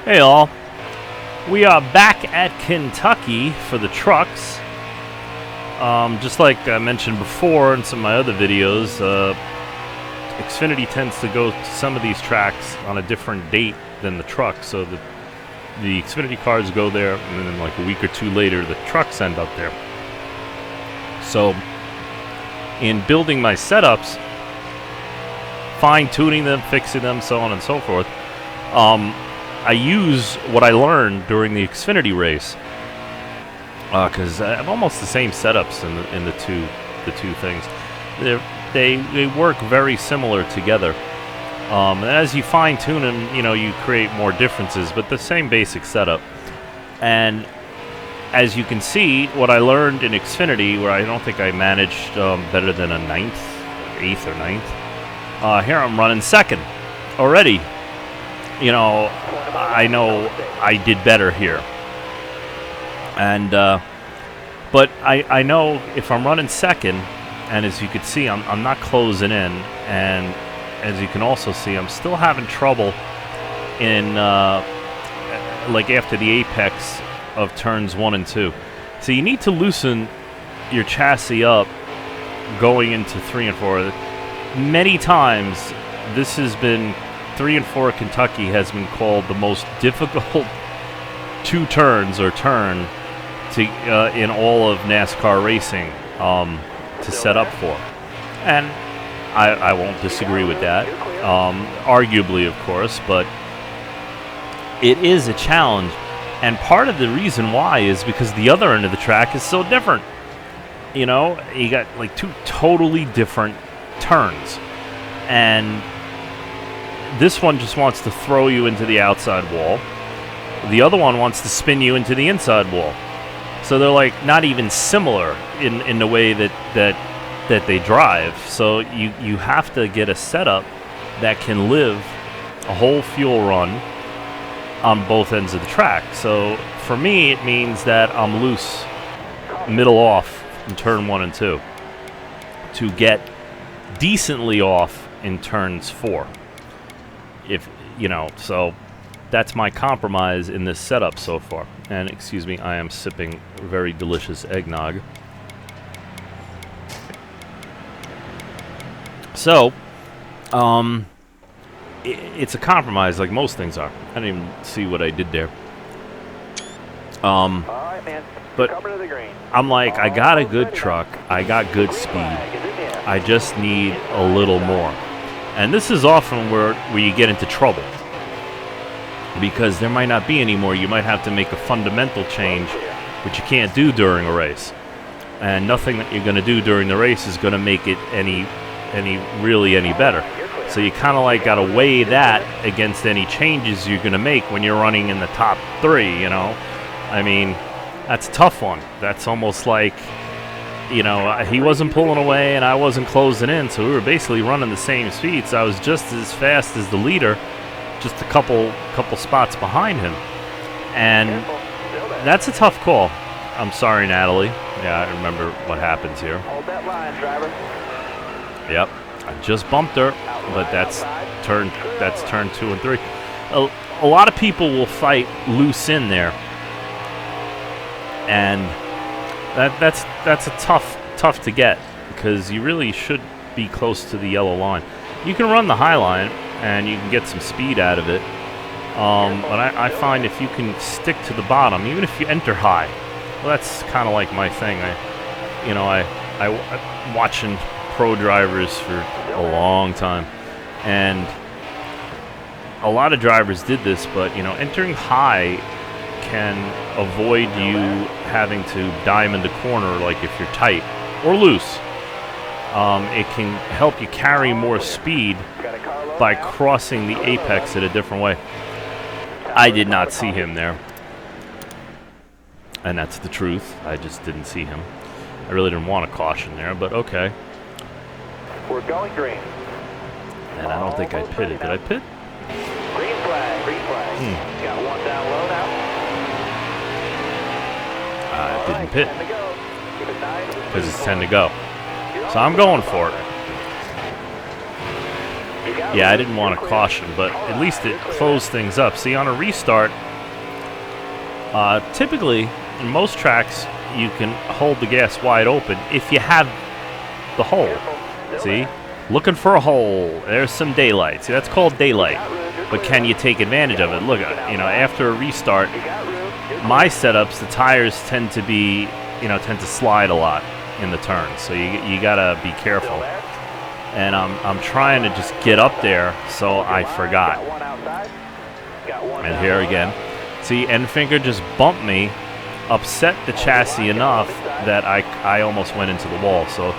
Hey all, we are back at Kentucky for the trucks. Just like I mentioned before in some of my other videos, Xfinity tends to go to some of these tracks on a different date than the trucks. So the Xfinity cars go there, and then like a week or two later, the trucks end up there. So in building my setups, fine-tuning them, fixing them, so on and so forth, I use what I learned during the Xfinity race, because I have almost the same setups in the two things. They work very similar together. And as you fine tune them, you create more differences, but the same basic setup. And as you can see, what I learned in Xfinity, where I don't think I managed better than a 8th or 9th, here I'm running second already. I know I did better here. And, but I know if I'm running second, and as you can see, I'm not closing in, and as you can also see, I'm still having trouble in, like after the apex of turns 1 and 2. So you need to loosen your chassis up going into 3 and 4. Many times, this has been 3 and 4 Kentucky has been called the most difficult two turns or turn to in all of NASCAR racing to set up for, and I won't disagree with that. Arguably, of course, but it is a challenge, and part of the reason why is because the other end of the track is so different. You got like two totally different turns, and this one just wants to throw you into the outside wall. The other one wants to spin you into the inside wall. So they're like not even similar in the way that they drive. So you have to get a setup that can live a whole fuel run on both ends of the track. So for me, it means that I'm loose middle off in turn 1 and 2 to get decently off in turns 4. So that's my compromise in this setup so far. And excuse me, I am sipping very delicious eggnog. So, it's a compromise like most things are. I didn't even see what I did there. But I'm like, I got a good truck, I got good speed, I just need a little more. And this is often where you get into trouble, because there might not be any more. You might have to make a fundamental change, which you can't do during a race. And nothing that you're going to do during the race is going to make it any better. So you kind of like got to weigh that against any changes you're going to make when you're running in the top 3, I mean, that's a tough one. That's almost like, he wasn't pulling away and I wasn't closing in, so we were basically running the same speed. So I was just as fast as the leader, just a couple spots behind him. And that's a tough call. I'm sorry, Natalie. Yeah, I remember what happens here. Hold that line, driver. Yep, I just bumped her, but that's turn 2 and 3. A lot of people will fight loose in there, and that's a tough to get, because you really should be close to the yellow line. You can run the high line and you can get some speed out of it, but I find if you can stick to the bottom, even if you enter high, well, that's kind of like my thing. I'm watching pro drivers for a long time, and a lot of drivers did this, but entering high can avoid you having to diamond the corner, like if you're tight or loose. It can help you carry more speed by crossing the apex in a different way. I did not see him there, and that's the truth. I just didn't see him. I really didn't want a caution there, but okay. We're going green. And I don't think I pitted. Did I pit? Green flag, green flag. Got one down low now. I didn't pit because it's 10 to go. So I'm going for it. Yeah, I didn't want to caution, but at least it closed things up. See, on a restart, typically, in most tracks, you can hold the gas wide open if you have the hole. See? Looking for a hole. There's some daylight. See, that's called daylight. But can you take advantage of it? Look, after a restart, my setups, the tires tend to slide a lot in the turns. So you gotta be careful. And I'm trying to just get up there, so I forgot. And here again. See, end finger just bumped me, upset the chassis enough that I almost went into the wall. So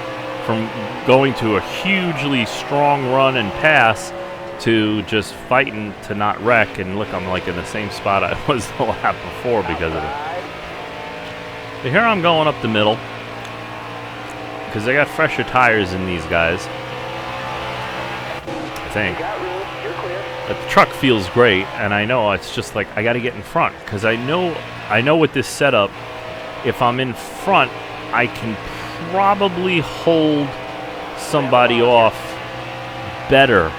from going to a hugely strong run and pass to just fighting to not wreck, and look, I'm like in the same spot I was the lap before because of it. So here I'm going up the middle because I got fresher tires than these guys, I think. But the truck feels great, and I know it's just like I got to get in front because I know with this setup, if I'm in front, I can probably hold somebody off better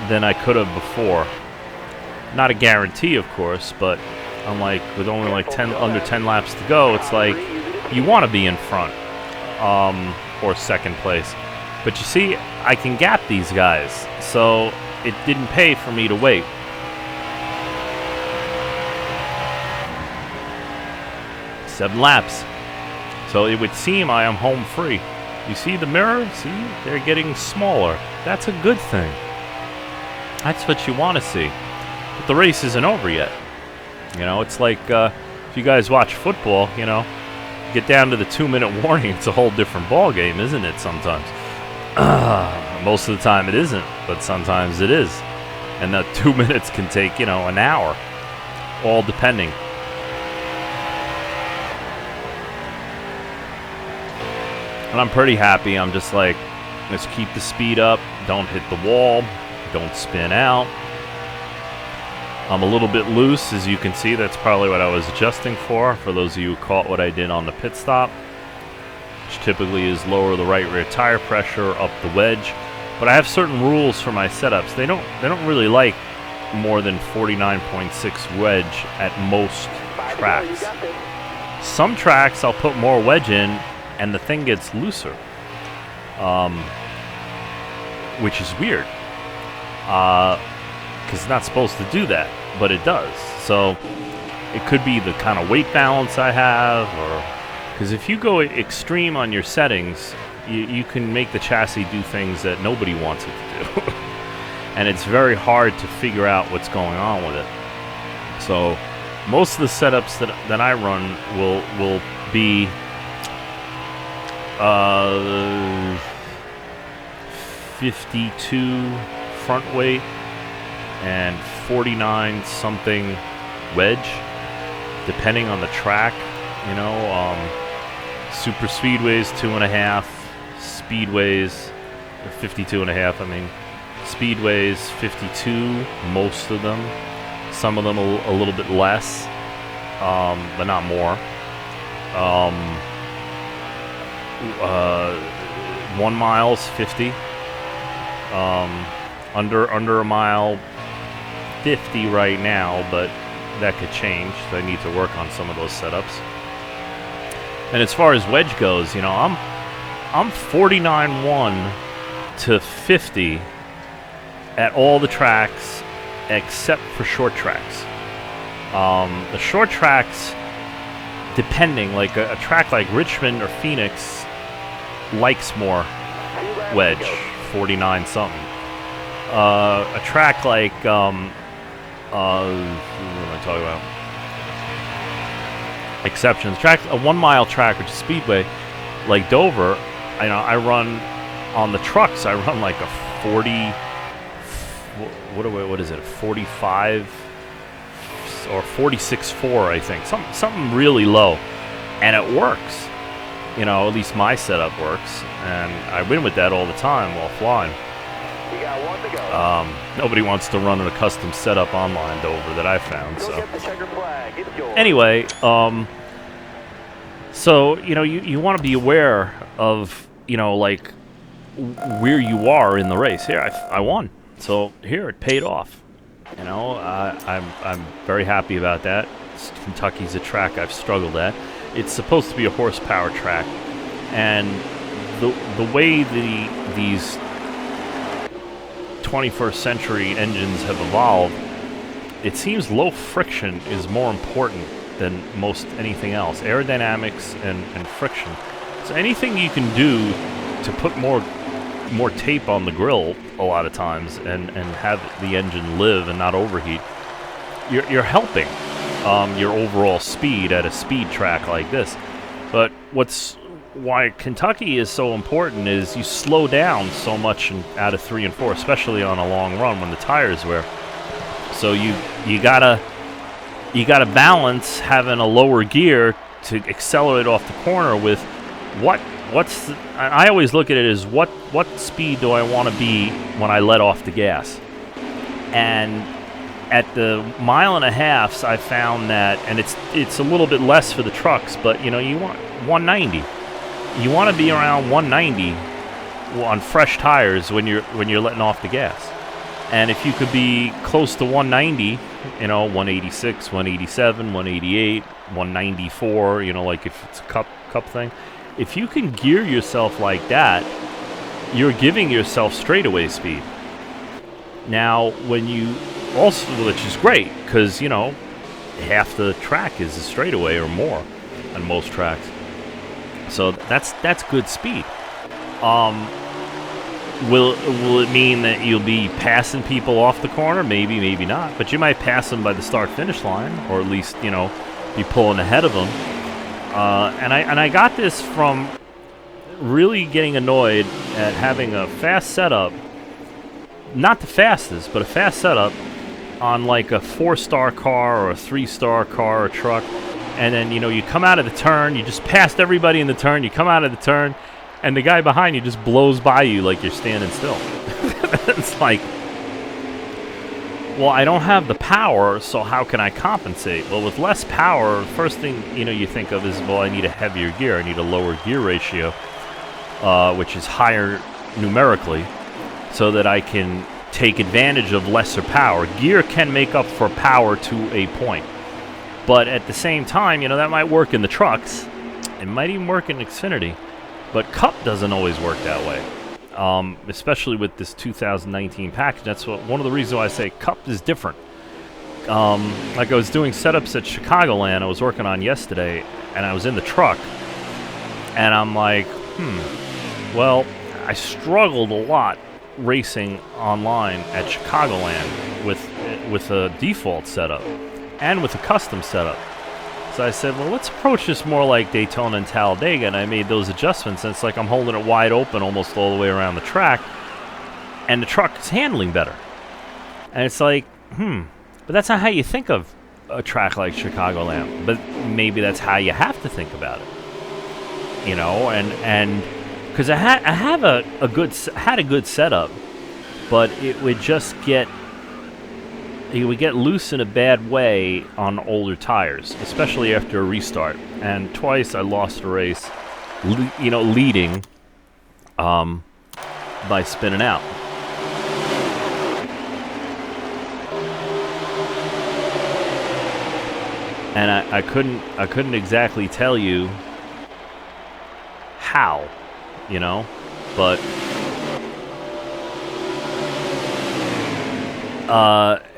than I could have before. Not a guarantee, of course, but I'm like, with only like under 10 laps to go, it's like you want to be in front or second place. But you see, I can gap these guys, so it didn't pay for me to wait. Seven laps. So it would seem I am home free. You see the mirror? See? They're getting smaller. That's a good thing. That's what you want to see. But the race isn't over yet. It's like if you guys watch football, get down to the 2-minute warning, it's a whole different ball game, isn't it, sometimes? Most of the time it isn't, but sometimes it is. And that 2 minutes can take, an hour, all depending. And I'm pretty happy. I'm just like, let's keep the speed up, don't hit the wall, don't spin out. I'm a little bit loose, as you can see. That's probably what I was adjusting for those of you who caught what I did on the pit stop, which typically is lower the right rear tire pressure, up the wedge. But I have certain rules for my setups. They don't really like more than 49.6 wedge at most tracks. Some tracks I'll put more wedge in and the thing gets looser, which is weird, because it's not supposed to do that, but it does. So it could be the kind of weight balance I have, or because if you go extreme on your settings, you can make the chassis do things that nobody wants it to do. And it's very hard to figure out what's going on with it. So most of the setups that I run will be 52 front weight and 49 something wedge, depending on the track. Super speedways 2.5, speedways 52.5. I mean, speedways 52, most of them. Some of them a little bit less, but not more. 1 mile's 50. Under a mile 50 right now, but that could change. So I need to work on some of those setups. And as far as wedge goes, I'm 49.1 to 50 at all the tracks except for short tracks. The short tracks, depending, like a track like Richmond or Phoenix likes more wedge, 49 something. A track like what am I talking about? Exceptions. A 1 mile track, which is speedway, like Dover. I run on the trucks. I run like a 40. What is it? A 45 or 46.4, I think. Something really low, and it works. At least my setup works, and I win with that all the time while flying. We got one to go. Nobody wants to run a custom setup online, Dover, that I found. Go So get the checker flag. It's yours. anyway, so you want to be aware of like where you are in the race. Here, I won. So here it paid off. You know, I'm very happy about that. Kentucky's a track I've struggled at. It's supposed to be a horsepower track, and the way these 21st century engines have evolved, it seems low friction is more important than most anything else. Aerodynamics and friction. So anything you can do to put more tape on the grill a lot of times and have the engine live and not overheat, you're helping your overall speed at a speed track like this. But why Kentucky is so important is you slow down so much out of 3 and 4, especially on a long run when the tires wear. So you gotta balance having a lower gear to accelerate off the corner with I always look at it as what speed do I want to be when I let off the gas. And at the 1.5 miles, I found that, and it's a little bit less for the trucks, but you want 190. You want to be around 190 on fresh tires when you're letting off the gas. And if you could be close to 190, 186, 187, 188, 194, like if it's a cup thing, if you can gear yourself like that, you're giving yourself straightaway speed. Now, when you also, which is great, because, half the track is a straightaway or more on most tracks. So that's good speed. Will it mean that you'll be passing people off the corner? Maybe, maybe not. But you might pass them by the start-finish line, or at least, be pulling ahead of them. And I got this from really getting annoyed at having a fast setup, not the fastest, but a fast setup on like a 4-star car or a 3-star car or truck. And then, you come out of the turn, you just passed everybody in the turn, you come out of the turn, and the guy behind you just blows by you like you're standing still. It's like, well, I don't have the power, so how can I compensate? Well, with less power, first thing, you think of is, well, I need a heavier gear. I need a lower gear ratio, which is higher numerically, so that I can take advantage of lesser power. Gear can make up for power to a point. But at the same time, that might work in the trucks. It might even work in Xfinity. But Cup doesn't always work that way, especially with this 2019 package. That's one of the reasons why I say Cup is different. Like I was doing setups at Chicagoland I was working on yesterday, and I was in the truck, and I'm like, well, I struggled a lot racing online at Chicagoland with a default setup and with a custom setup. So I said, well, let's approach this more like Daytona and Talladega, and I made those adjustments, and it's like I'm holding it wide open almost all the way around the track, and the truck is handling better. And it's like, but that's not how you think of a track like Chicagoland, but maybe that's how you have to think about it. And because I had a good setup, but it would just get loose in a bad way on older tires, especially after a restart. And twice I lost a race, leading by spinning out. And I couldn't exactly tell you how, but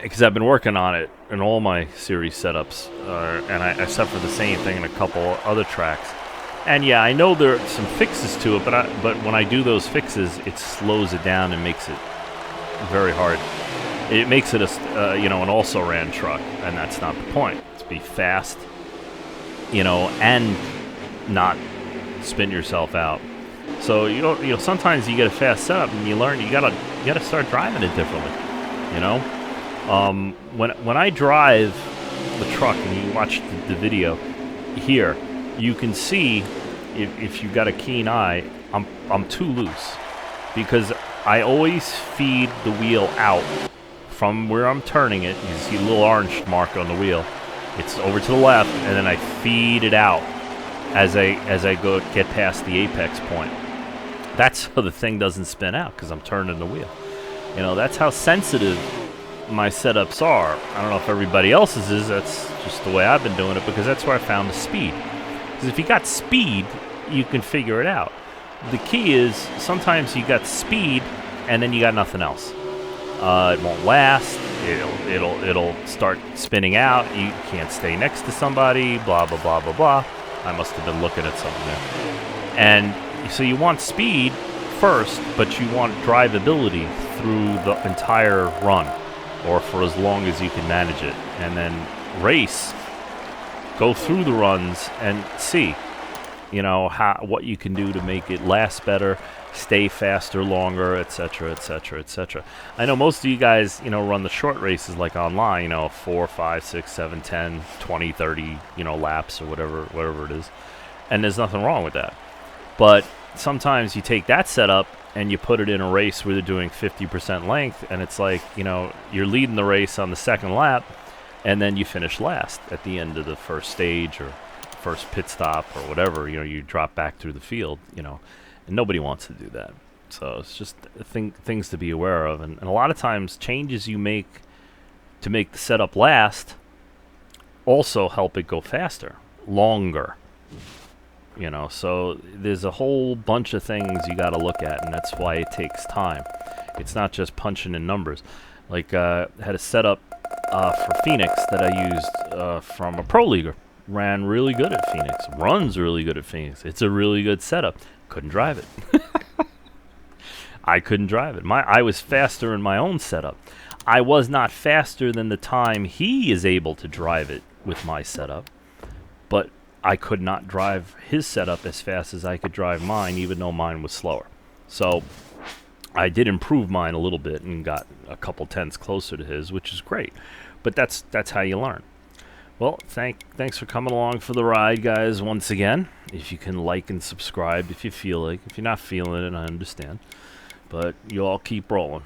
because I've been working on it in all my series setups, and I suffer the same thing in a couple other tracks. And yeah, I know there are some fixes to it, but when I do those fixes, it slows it down and makes it very hard. It makes it an also-ran truck, and that's not the point. It's be fast, and not spin yourself out. So sometimes you get a fast setup and you learn you gotta start driving it differently. When I drive the truck and you watch the video here, you can see if you've got a keen eye, I'm too loose because I always feed the wheel out from where I'm turning it. You see a little orange mark on the wheel. It's over to the left, and then I feed it out as I get past the apex point. That's so the thing doesn't spin out because I'm turning the wheel. You know, that's how sensitive my setups are. I don't know if everybody else's is. That's just the way I've been doing it, because that's where I found the speed. Because if you got speed, you can figure it out. The key is sometimes you got speed and then you got nothing else. It won't last. It'll start spinning out. You can't stay next to somebody. Blah blah blah blah blah. I must have been looking at something there. And so you want speed first, but you want drivability through the entire run, or for as long as you can manage it, and then race. Go through the runs and see, you know, what you can do to make it last better, stay faster longer, etc., etc., etc. I know most of you guys, you know, run the short races like online, you know, 4, 5, 6, 7, 10, 20, 30, you know, laps or whatever it is. And there's nothing wrong with that. But sometimes you take that setup and you put it in a race where they're doing 50% length, and it's like, you know, you're leading the race on the second lap, and then you finish last at the end of the first stage or first pit stop or whatever. You know, you drop back through the field, you know, and nobody wants to do that. So it's just things to be aware of. And a lot of times changes you make to make the setup last also help it go faster, longer. You know, so there's a whole bunch of things you got to look at, and that's why it takes time. It's not just punching in numbers. Like, I had a setup for Phoenix that I used from a pro leaguer. Ran really good at Phoenix. Runs really good at Phoenix. It's a really good setup. Couldn't drive it. I couldn't drive it. I was faster in my own setup. I was not faster than the time he is able to drive it with my setup, but I could not drive his setup as fast as I could drive mine, even though mine was slower. So I did improve mine a little bit and got a couple tenths closer to his, which is great. But that's how you learn. Well, thanks for coming along for the ride, guys, once again. If you can like and subscribe if you feel like. If you're not feeling it, I understand. But you all keep rolling.